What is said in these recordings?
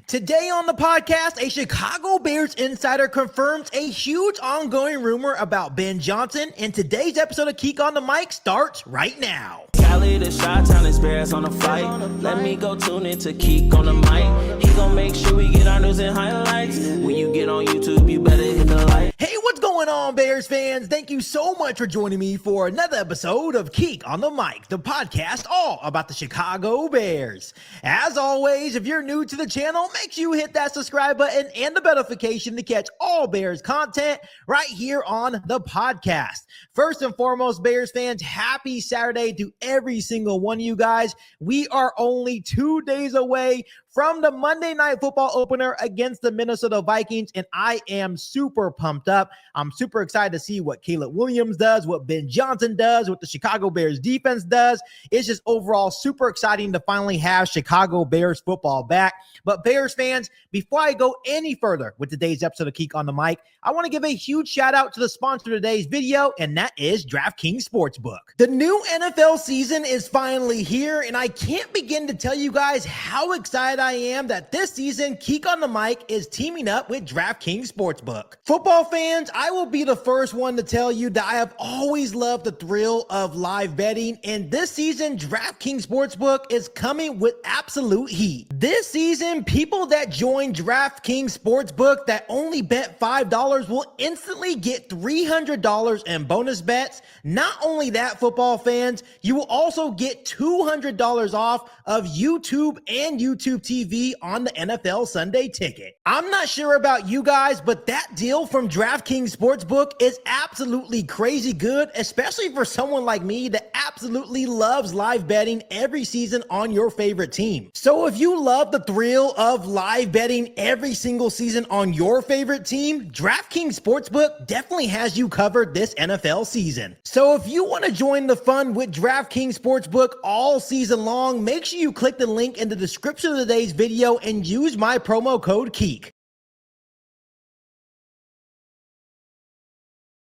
Today on the podcast, a Chicago Bears insider confirms a huge ongoing rumor about Ben Johnson, and today's episode of Keek on the Mic starts right now. Cali, the Chi-Town experience on the flight. Let me go tune in to Keek on the Mic. He gon' make sure we get our news and highlights. When you get on YouTube, you better hit the like. Hey, what's going on, Bears fans? Thank you so much for joining me for another episode of Keek on the Mic, the podcast all about the Chicago Bears. As always, if you're new to the channel, make sure you hit that subscribe button and the bell notification to catch all Bears content right here on the podcast. First and foremost, Bears fans, happy Saturday to every single one of you guys. We are only 2 days away from the Monday Night Football opener against the Minnesota Vikings, and I am super pumped up. I'm super excited to see what Caleb Williams does, what Ben Johnson does, what the Chicago Bears defense does. It's just overall super exciting to finally have Chicago Bears football back. But Bears fans, before I go any further with today's episode of Keek on the Mic, I want to give a huge shout out to the sponsor of today's video, and that is DraftKings Sportsbook. The new NFL season is finally here, and I can't begin to tell you guys how excited I am that this season Keek on the Mic is teaming up with DraftKings Sportsbook. Football fans, I will be the first one to tell you that I have always loved the thrill of live betting, and this season DraftKings Sportsbook is coming with absolute heat. This season, people that join DraftKings Sportsbook that only bet $5 will instantly get $300 in bonus bets. Not only that, football fans, you will also get $200 off of YouTube and YouTube TV on the NFL Sunday Ticket. I'm not sure about you guys, but that deal from DraftKings Sportsbook is absolutely crazy good, especially for someone like me that absolutely loves live betting every season on your favorite team. So if you love the thrill of live betting every single season on your favorite team, DraftKings Sportsbook definitely has you covered this NFL season. So if you want to join the fun with DraftKings Sportsbook all season long, make sure you click the link in the description of today's video and use my promo code KEEK.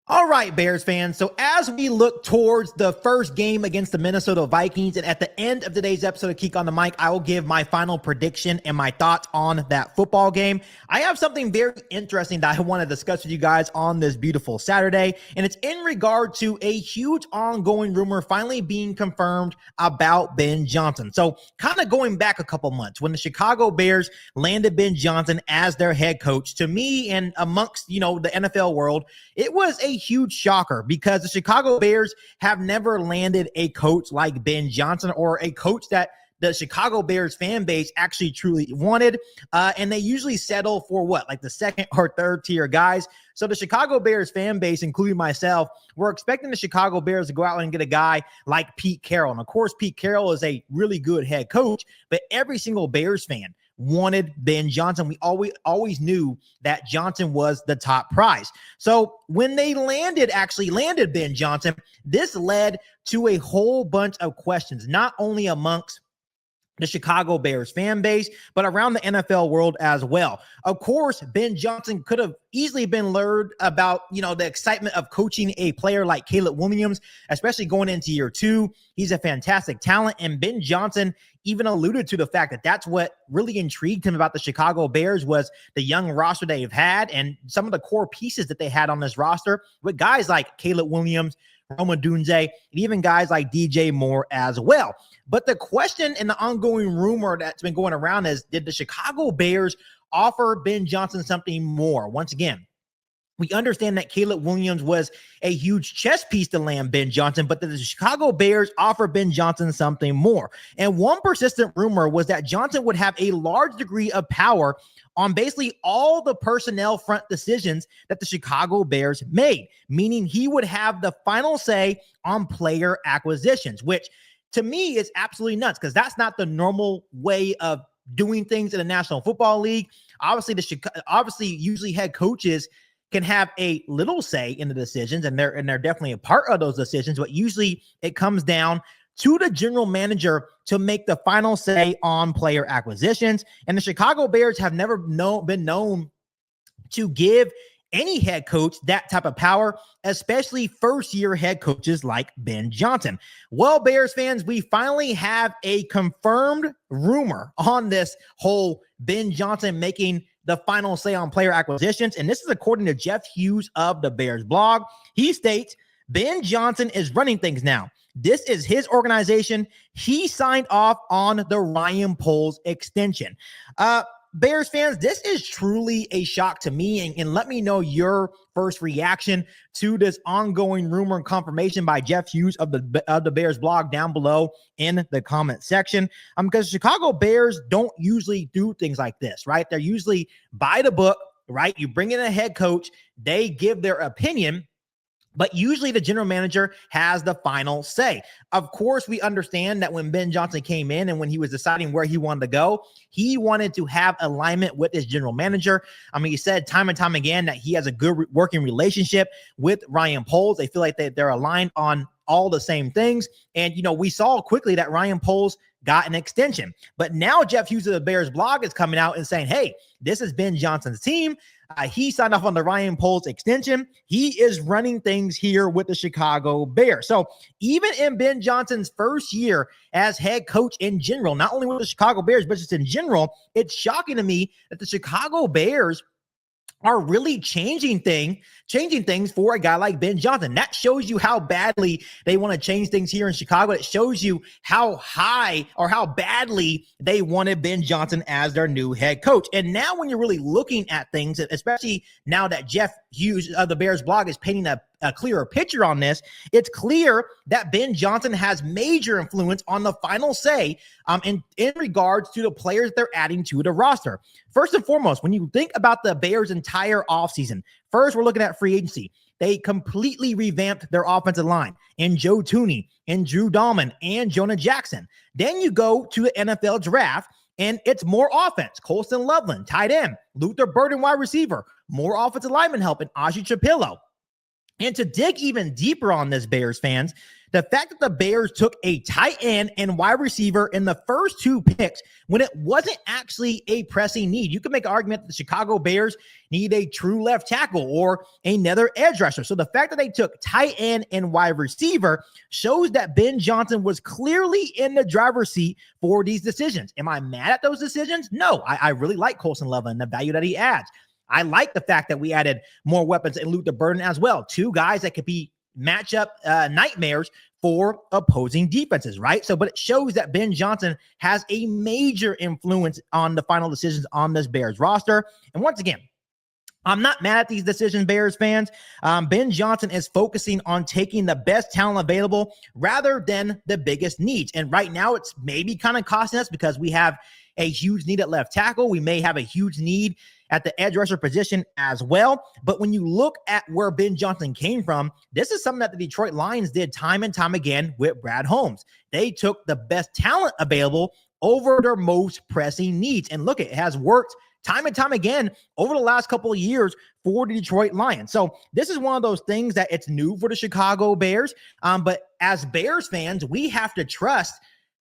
All right, Bears fans, so as we look towards the first game against the Minnesota Vikings, and at the end of today's episode of Keek on the Mic, I will give my final prediction and my thoughts on that football game. I have something very interesting that I want to discuss with you guys on this beautiful Saturday, and it's in regard to a huge ongoing rumor finally being confirmed about Ben Johnson. So kind of going back a couple months, when the Chicago Bears landed Ben Johnson as their head coach, to me and amongst, the NFL world, it was a huge shocker because the Chicago Bears have never landed a coach like Ben Johnson, or a coach that the Chicago Bears fan base actually truly wanted. And they usually settle for like the second or third tier guys. So the Chicago Bears fan base, including myself, were expecting the Chicago Bears to go out and get a guy like Pete Carroll. And of course, Pete Carroll is a really good head coach, but every single Bears fan wanted Ben Johnson. We always knew that Johnson was the top prize. So when they actually landed Ben Johnson, this led to a whole bunch of questions, not only amongst the Chicago Bears fan base, but around the NFL world as well. Of course, Ben Johnson could have easily been lured about, the excitement of coaching a player like Caleb Williams, especially going into year 2. He's a fantastic talent, and Ben Johnson even alluded to the fact that that's what really intrigued him about the Chicago Bears was the young roster they've had and some of the core pieces that they had on this roster with guys like Caleb Williams, Rome Odunze, and even guys like DJ Moore as well. But the question and the ongoing rumor that's been going around is, did the Chicago Bears offer Ben Johnson something more? Once again, we understand that Caleb Williams was a huge chess piece to land Ben Johnson, but the Chicago Bears offer Ben Johnson something more. And one persistent rumor was that Johnson would have a large degree of power on basically all the personnel front decisions that the Chicago Bears made, meaning he would have the final say on player acquisitions, which to me is absolutely nuts because that's not the normal way of doing things in the National Football League. Obviously, usually head coaches can have a little say in the decisions, and they're definitely a part of those decisions, but usually it comes down to the general manager to make the final say on player acquisitions. And the Chicago Bears have never been known to give any head coach that type of power, especially first-year head coaches like Ben Johnson. Well, Bears fans, we finally have a confirmed rumor on this whole Ben Johnson making the final say on player acquisitions, and this is according to Jeff Hughes of the Bears blog. He states, Ben Johnson is running things now. This is his organization. He signed off on the Ryan Poles extension. Bears fans, this is truly a shock to me, and let me know your first reaction to this ongoing rumor and confirmation by Jeff Hughes of the Bears blog down below in the comment section. Because Chicago Bears don't usually do things like this, right? They're usually by the book, right? You bring in a head coach, they give their opinion, but usually the general manager has the final say. Of course, we understand that when Ben Johnson came in and when he was deciding where he wanted to go, he wanted to have alignment with his general manager. I mean, he said time and time again that he has a good working relationship with Ryan Poles. They feel like they're aligned on all the same things. And, we saw quickly that Ryan Poles got an extension. But now Jeff Hughes of the Bears blog is coming out and saying, hey, this is Ben Johnson's team. He signed off on the Ryan Poles extension. He is running things here with the Chicago Bears. So even in Ben Johnson's first year as head coach in general, not only with the Chicago Bears, but just in general, it's shocking to me that the Chicago Bears are really changing things for a guy like Ben Johnson. That shows you how badly they want to change things here in Chicago. It shows you how high or how badly they wanted Ben Johnson as their new head coach. And now when you're really looking at things, especially now that Jeff Hughes of the Bears blog is painting a clearer picture on this, it's clear that Ben Johnson has major influence on the final say in regards to the players they're adding to the roster. First and foremost, when you think about the Bears' entire offseason, first we're looking at free agency. They completely revamped their offensive line in Joe Thuney, and Drew Dahlman, and Jonah Jackson. Then you go to the NFL draft, and it's more offense. Colston Loveland, tight end. Luther Burden, wide receiver. More offensive lineman help in Aji Chapillo. And to dig even deeper on this, Bears fans, the fact that the Bears took a tight end and wide receiver in the first two picks when it wasn't actually a pressing need. You can make an argument that the Chicago Bears need a true left tackle or another edge rusher. So the fact that they took tight end and wide receiver shows that Ben Johnson was clearly in the driver's seat for these decisions. Am I mad at those decisions? No, I really like Colston Loveland and the value that he adds. I like the fact that we added more weapons in Luther Burden as well. Two guys that could be matchup nightmares for opposing defenses, right? So, but it shows that Ben Johnson has a major influence on the final decisions on this Bears roster. And once again, I'm not mad at these decisions, Bears fans. Ben Johnson is focusing on taking the best talent available rather than the biggest needs. And right now it's maybe kind of costing us because we have a huge need at left tackle. We may have a huge need at the edge rusher position as well. But when you look at where Ben Johnson came from, this is something that the Detroit Lions did time and time again with Brad Holmes. They took the best talent available over their most pressing needs. And look, it has worked time and time again over the last couple of years for the Detroit Lions. So this is one of those things that it's new for the Chicago Bears. But as Bears fans, we have to trust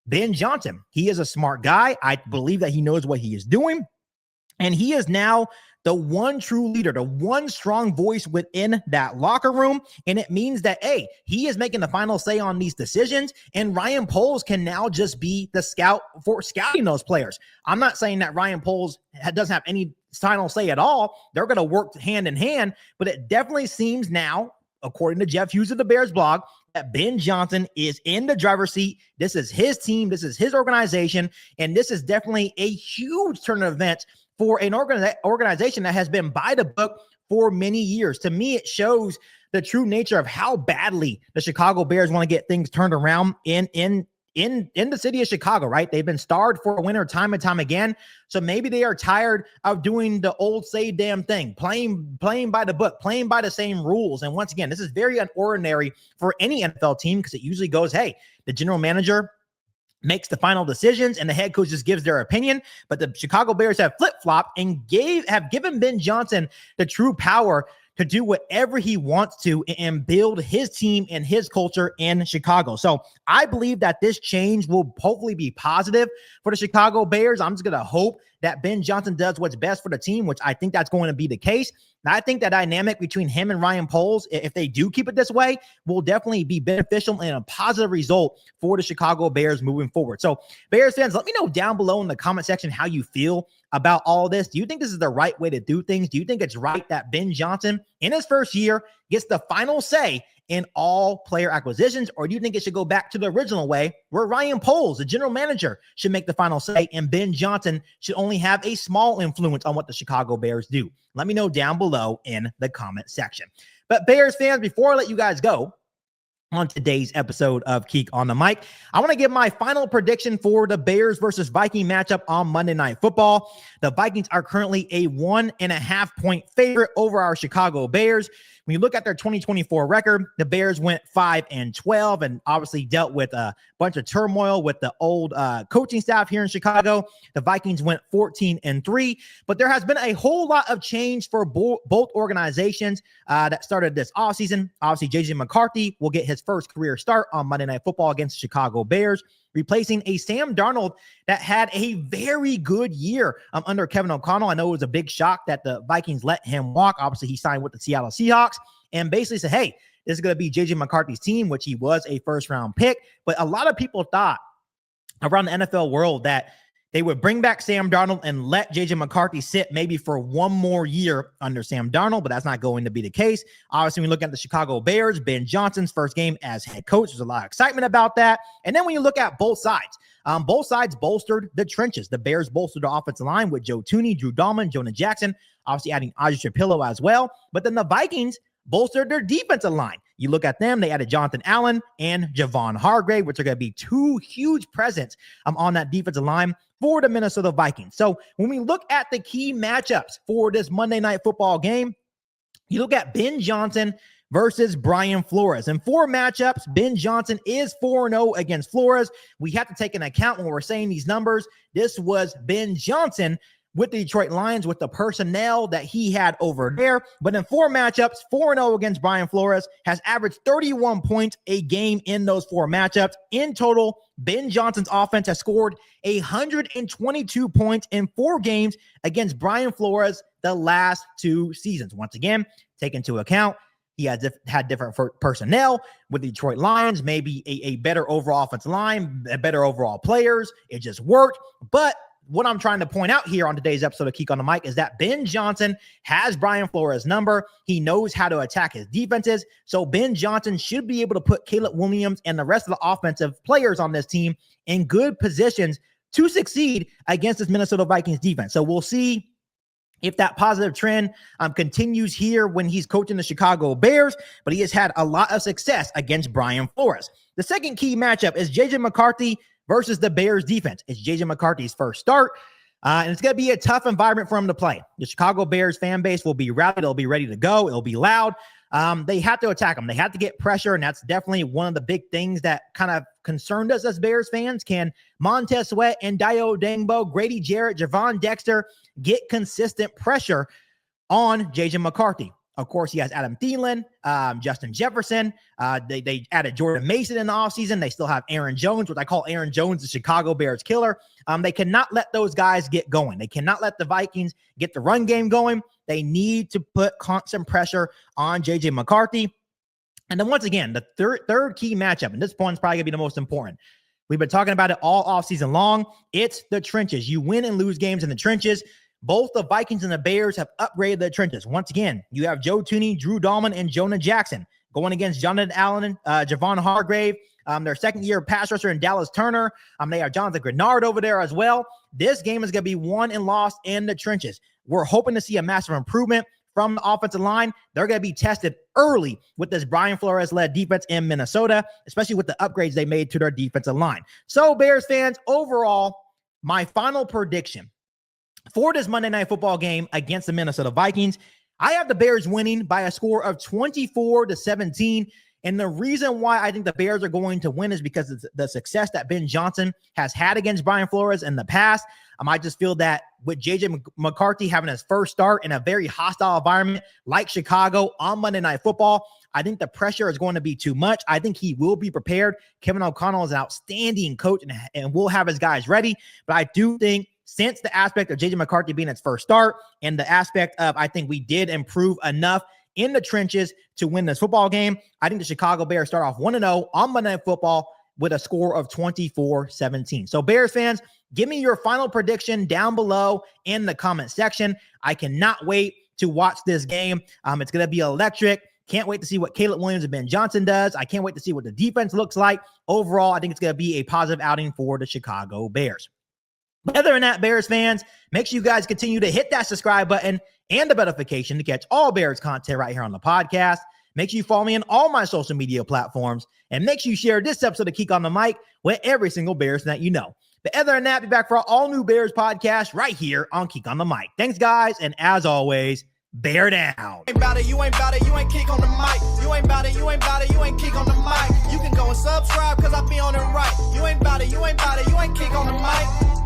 Ben Johnson. He is a smart guy. I believe that he knows what he is doing. And he is now the one true leader, the one strong voice within that locker room. And it means that, hey, he is making the final say on these decisions. And Ryan Poles can now just be the scout for scouting those players. I'm not saying that Ryan Poles doesn't have any final say at all. They're going to work hand in hand. But it definitely seems now, according to Jeff Hughes of the Bears blog, that Ben Johnson is in the driver's seat. This is his team. This is his organization. And this is definitely a huge turn of events for an organization that has been by the book for many years. To me, it shows the true nature of how badly the Chicago Bears want to get things turned around in the city of Chicago, right? They've been starved for a winner time and time again. So maybe they are tired of doing the old say damn thing, playing by the book, playing by the same rules. And once again, this is very unordinary for any NFL team because it usually goes, hey, the general manager makes the final decisions and the head coach just gives their opinion. But the Chicago Bears have flip-flopped and have given Ben Johnson the true power to do whatever he wants to and build his team and his culture in Chicago. So I believe that this change will hopefully be positive for the Chicago Bears. I'm just going to hope that Ben Johnson does what's best for the team, which I think that's going to be the case. And I think that dynamic between him and Ryan Poles, if they do keep it this way, will definitely be beneficial and a positive result for the Chicago Bears moving forward. So Bears fans, let me know down below in the comment section how you feel about all this. Do you think this is the right way to do things? Do you think it's right that Ben Johnson in his first year gets the final say in all player acquisitions, or do you think it should go back to the original way where Ryan Poles, the general manager, should make the final say and Ben Johnson should only have a small influence on what the Chicago Bears do? Let me know down below in the comment section. But Bears fans, before I let you guys go on today's episode of Keek on the Mic, I want to give my final prediction for the Bears versus Viking matchup on Monday Night Football. The Vikings are currently a 1.5 point favorite over our Chicago Bears. When you look at their 2024 record, the Bears went 5-12 and obviously dealt with a bunch of turmoil with the old coaching staff here in Chicago. The Vikings went 14-3, but there has been a whole lot of change for both organizations that started this offseason. Obviously, J.J. McCarthy will get his first career start on Monday Night Football against the Chicago Bears, replacing a Sam Darnold that had a very good year under Kevin O'Connell. I know it was a big shock that the Vikings let him walk. Obviously, he signed with the Seattle Seahawks and basically said, hey, this is going to be J.J. McCarthy's team, which he was a first-round pick. But a lot of people thought around the NFL world that they would bring back Sam Darnold and let J.J. McCarthy sit maybe for one more year under Sam Darnold, but that's not going to be the case. Obviously, when you look at the Chicago Bears, Ben Johnson's first game as head coach, there's a lot of excitement about that. And then when you look at both sides bolstered the trenches. The Bears bolstered the offensive line with Joe Thuney, Drew Dahlman, Jonah Jackson, obviously adding Audrey Shapiro as well. But then the Vikings bolstered their defensive line. You look at them, they added Jonathan Allen and Javon Hargrave, which are going to be two huge presence on that defensive line for the Minnesota Vikings. So when we look at the key matchups for this Monday Night Football game, you look at Ben Johnson versus Brian Flores. In 4 matchups, Ben Johnson is 4-0 against Flores. We have to take into account when we're saying these numbers, this was Ben Johnson with the Detroit Lions with the personnel that he had over there. But in 4 matchups, 4-0 against Brian Flores, has averaged 31 points a game in those 4 matchups. In total, Ben Johnson's offense has scored 122 points in 4 games against Brian Flores the last 2 seasons. Once again, take into account he had different personnel with the Detroit Lions, maybe a better overall offensive line, better overall players. It just worked. But what I'm trying to point out here on today's episode of Keek on the Mic is that Ben Johnson has Brian Flores' number. He knows how to attack his defenses. So Ben Johnson should be able to put Caleb Williams and the rest of the offensive players on this team in good positions to succeed against this Minnesota Vikings defense. So we'll see if that positive trend continues here when he's coaching the Chicago Bears, but he has had a lot of success against Brian Flores. The second key matchup is J.J. McCarthy versus the Bears defense. It's J.J. McCarthy's first start, and it's going to be a tough environment for him to play. The Chicago Bears fan base will be rallied. It'll be ready to go. It'll be loud. They have to attack him. They have to get pressure, and that's definitely one of the big things that kind of concerned us as Bears fans. Can Montez Sweat and Dio Dangbo, Grady Jarrett, Javon Dexter get consistent pressure on J.J. McCarthy? Of course, he has Adam Thielen, Justin Jefferson. They added Jordan Mason in the offseason. They still have Aaron Jones, which I call Aaron Jones the Chicago Bears killer. They cannot let those guys get going. They cannot let the Vikings get the run game going. They need to put constant pressure on J.J. McCarthy. And then once again, the third key matchup, and this one's probably going to be the most important. We've been talking about it all offseason long. It's the trenches. You win and lose games in the trenches. Both the Vikings and the Bears have upgraded their trenches. Once again, you have Joe Thuney, Drew Dahlman, and Jonah Jackson going against Jonathan Allen, Javon Hargrave, their second-year pass rusher in Dallas Turner. They have Jonathan Grenard over there as well. This game is going to be won and lost in the trenches. We're hoping to see a massive improvement from the offensive line. They're going to be tested early with this Brian Flores-led defense in Minnesota, especially with the upgrades they made to their defensive line. So, Bears fans, overall, my final prediction for this Monday Night Football game against the Minnesota Vikings, I have the Bears winning by a score of 24-17. And the reason why I think the Bears are going to win is because of the success that Ben Johnson has had against Brian Flores in the past. I just feel that with J.J. McCarthy having his first start in a very hostile environment like Chicago on Monday Night Football, I think the pressure is going to be too much. I think he will be prepared. Kevin O'Connell is an outstanding coach and will have his guys ready. But I do think since the aspect of JJ McCarthy being its first start and the aspect of I think we did improve enough in the trenches to win this football game, I think the Chicago Bears start off 1-0 on Monday Night Football with a score of 24-17. So Bears fans, give me your final prediction down below in the comment section. I cannot wait to watch this game. It's going to be electric. Can't wait to see what Caleb Williams and Ben Johnson does. I can't wait to see what the defense looks like. Overall, I think it's going to be a positive outing for the Chicago Bears. But other than that, Bears fans, make sure you guys continue to hit that subscribe button and the notification to catch all Bears content right here on the podcast. Make sure you follow me on all my social media platforms, and make sure you share this episode of Keek on the Mic with every single Bears that you know. But other than that, be back for our all-new Bears podcast right here on Keek on the Mic. Thanks, guys, and as always, bear down. You ain't bout it, you ain't Keek on the mic. You ain't bout it, you ain't Keek on the mic. You can go and subscribe, cause I be on it right. You ain't bout it, you ain't Keek on the mic.